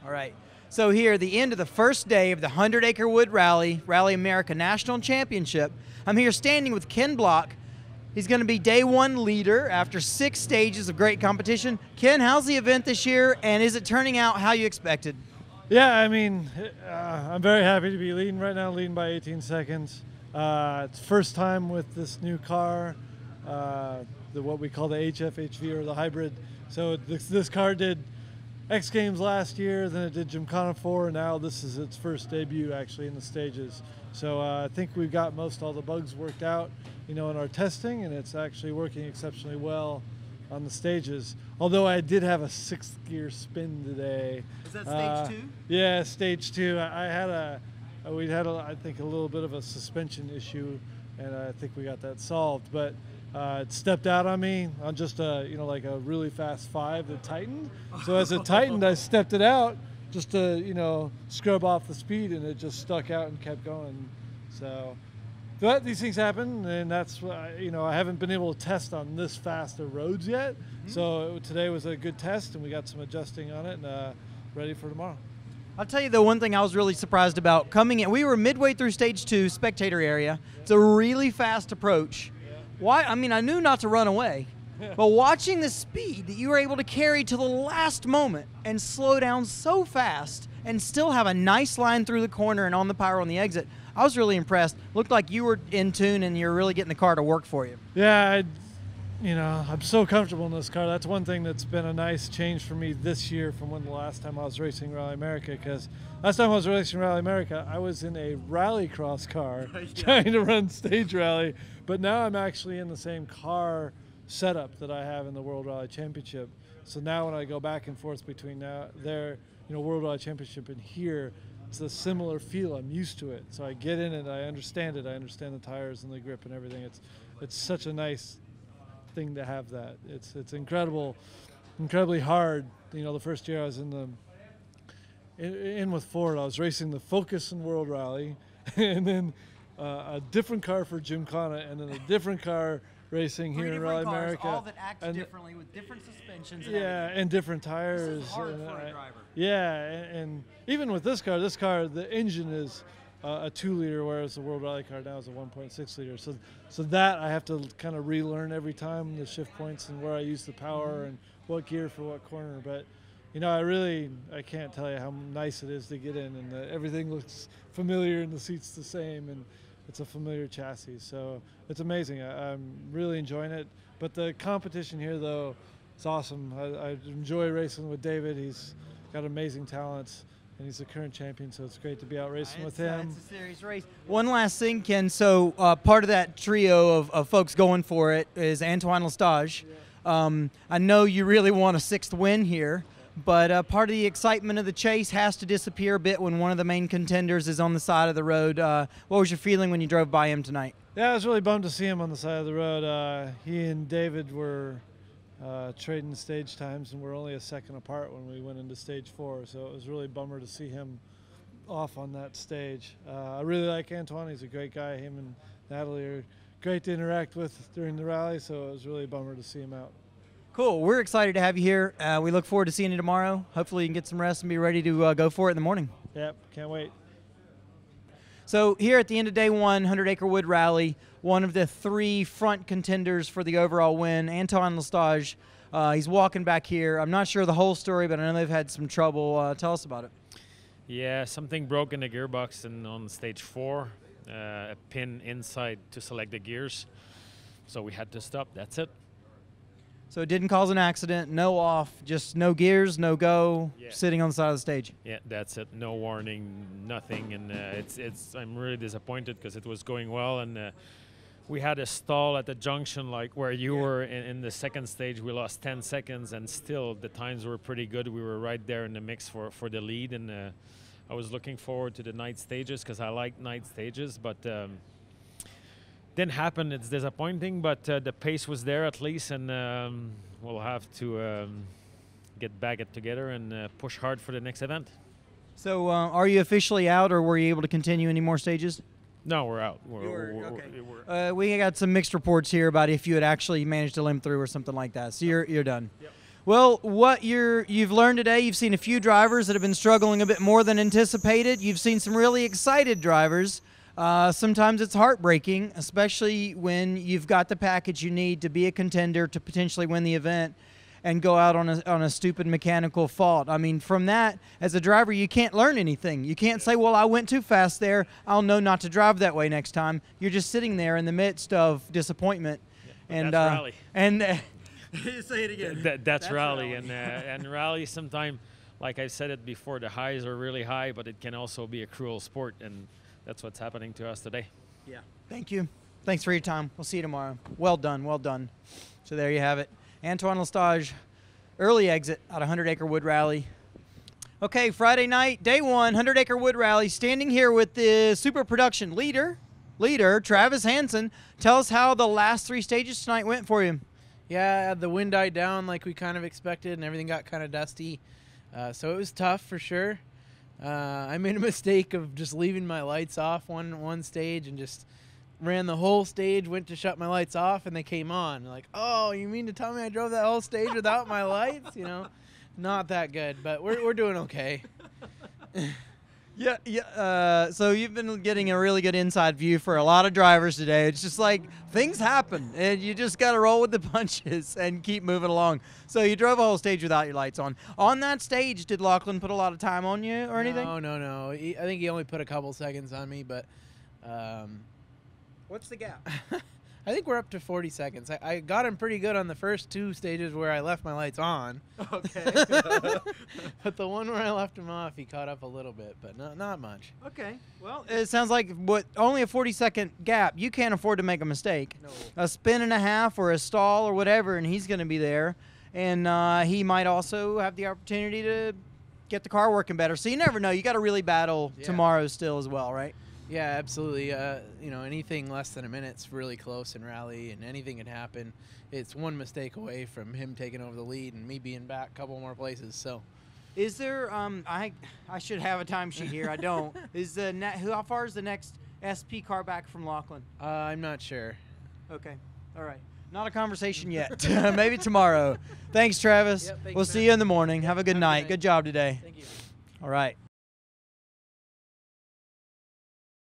All right. So here, the end of the first day of the 100-Acre Wood Rally, Rally America National Championship. I'm here standing with Ken Block. He's going to be day one leader after 6 stages of great competition. Ken, how's the event this year, and is it turning out how you expected? Yeah, I mean, I'm very happy to be leading right now, leading by 18 seconds. It's first time with this new car, what we call the HFHV or the hybrid. So this car did X Games last year, then it did Gymkhana 4, and now this is its first debut actually in the stages. So I think we've got all the bugs worked out, in our testing, and it's actually working exceptionally well on the stages. Although I did have a 6th gear spin today. Is that stage 2? Yeah, stage 2. We had I think a little bit of a suspension issue, and I think we got that solved. But it stepped out on me on just like a really fast 5 that tightened. So as it tightened, I stepped it out just to scrub off the speed, and it just stuck out and kept going. So. But these things happen, and that's I haven't been able to test on this fast of roads yet. Mm-hmm. So today was a good test, and we got some adjusting on it, and ready for tomorrow. I'll tell you the one thing I was really surprised about coming in. We were midway through stage 2, spectator area. It's a really fast approach. Yeah. Why? I mean, I knew not to run away, but watching the speed that you were able to carry to the last moment and slow down so fast and still have a nice line through the corner and on the power on the exit, I was really impressed. Looked like you were in tune and you're really getting the car to work for you. Yeah, I'm so comfortable in this car. That's one thing that's been a nice change for me this year from the last time I was racing Rally America, because last time I was racing Rally America, I was in a rallycross car trying to run stage rally, but now I'm actually in the same car setup that I have in the World Rally Championship. So now when I go back and forth between World Rally Championship and here, it's a similar feel. I'm used to it. So I get in it, I understand it. I understand the tires and the grip and everything. It's such a nice thing to have that. It's incredibly hard. The first year I was in with Ford, I was racing the Focus and World Rally, and then a different car for Gymkhana, and then a different car racing here in Rally America. All that act differently with different suspensions. And different tires. This is hard for a driver. Yeah, and even with this car, the engine is a 2-liter, whereas the World Rally car now is a 1.6-liter. So that I have to kind of relearn every time, the shift points and where I use the power and what gear for what corner. But I can't tell you how nice it is to get in, and everything looks familiar and the seat's the same, and it's a familiar chassis. So it's amazing. I'm really enjoying it. But the competition here, though, it's awesome. I enjoy racing with David. He's got amazing talents, and he's the current champion, so it's great to be out racing with him. It's a serious race. One last thing, Ken. So part of that trio of folks going for it is Antione L'Estage. Yeah. I know you really want a 6th win here, but part of the excitement of the chase has to disappear a bit when one of the main contenders is on the side of the road. What was your feeling when you drove by him tonight? Yeah, I was really bummed to see him on the side of the road. He and David were trading stage times, and we're only a second apart when we went into stage 4, so it was really a bummer to see him off on that stage. I really like Antoine. He's a great guy. Him and Natalie are great to interact with during the rally, so it was really a bummer to see him out. Cool. We're excited to have you here. We look forward to seeing you tomorrow. Hopefully you can get some rest and be ready to go for it in the morning. Yep, can't wait. So here at the end of day 1, 100-Acre Wood Rally, one of the 3 front contenders for the overall win, Antione L'Estage. He's walking back here. I'm not sure the whole story, but I know they've had some trouble. Tell us about it. Yeah, something broke in the gearbox on stage 4. A pin inside to select the gears. So we had to stop. That's it. So it didn't cause an accident, no off, just no gears, no go, sitting on the side of the stage. Yeah, that's it. No warning, nothing, and I'm really disappointed because it was going well, and we had a stall at the junction, like where you were in the second stage. We lost 10 seconds, and still the times were pretty good. We were right there in the mix for the lead, and I was looking forward to the night stages because I like night stages, but. Didn't happen. It's disappointing, but the pace was there at least, and we'll have to get back it together and push hard for the next event. So are you officially out, or were you able to continue any more stages? No, we're out. We got some mixed reports here about if you had actually managed to limp through or something like that. So you're done. Yep. Well, what you've learned today, you've seen a few drivers that have been struggling a bit more than anticipated. You've seen some really excited drivers. Sometimes it's heartbreaking, especially when you've got the package you need to be a contender to potentially win the event and go out on a stupid mechanical fault. I mean, from that, as a driver, you can't learn anything. You can't say, well, I went too fast there. I'll know not to drive that way next time. You're just sitting there in the midst of disappointment. Yeah, and that's rally. And say it again. That's rally. And rally sometimes, like I said it before, the highs are really high, but it can also be a cruel sport, and that's what's happening to us today. Yeah. Thank you. Thanks for your time. We'll see you tomorrow. Well done. Well done. So there you have it. Antione L'Estage, early exit at 100 Acre Wood Rally. Okay, Friday night, day 1, 100 Acre Wood Rally. Standing here with the super production leader, Travis Hanson. Tell us how the last 3 stages tonight went for you. Yeah, the wind died down like we kind of expected, and everything got kind of dusty. So it was tough for sure. I made a mistake of just leaving my lights off one stage and just ran the whole stage, went to shut my lights off, and they came on. Like, oh, you mean to tell me I drove that whole stage without my lights? You know, not that good, but we're doing okay. Yeah. So you've been getting a really good inside view for a lot of drivers today. It's just like things happen, and you just got to roll with the punches and keep moving along. So you drove a whole stage without your lights on. On that stage, did Lachlan put a lot of time on you or anything? No. I think he only put a couple seconds on me, but What's the gap? I think we're up to 40 seconds. I got him pretty good on the first 2 stages where I left my lights on. Okay. But the one where I left him off, he caught up a little bit, but not much. Okay. Well, it sounds like only a 40-second gap. You can't afford to make a mistake. No. A spin and a half or a stall or whatever, and he's going to be there. And he might also have the opportunity to get the car working better. So you never know. You got to really battle tomorrow still as well, right? Yeah, absolutely. Anything less than a minute's really close in rally, and anything can happen. It's one mistake away from him taking over the lead and me being back a couple more places. So, is there? I should have a timesheet here. I don't. Is how far is the next SP car back from Lachlan? I'm not sure. Okay. All right. Not a conversation yet. Maybe tomorrow. Thanks, Travis. Yep, thanks, we'll man. see you in the morning. Have a good Have a good night. night. Good job today. Thank you. All right.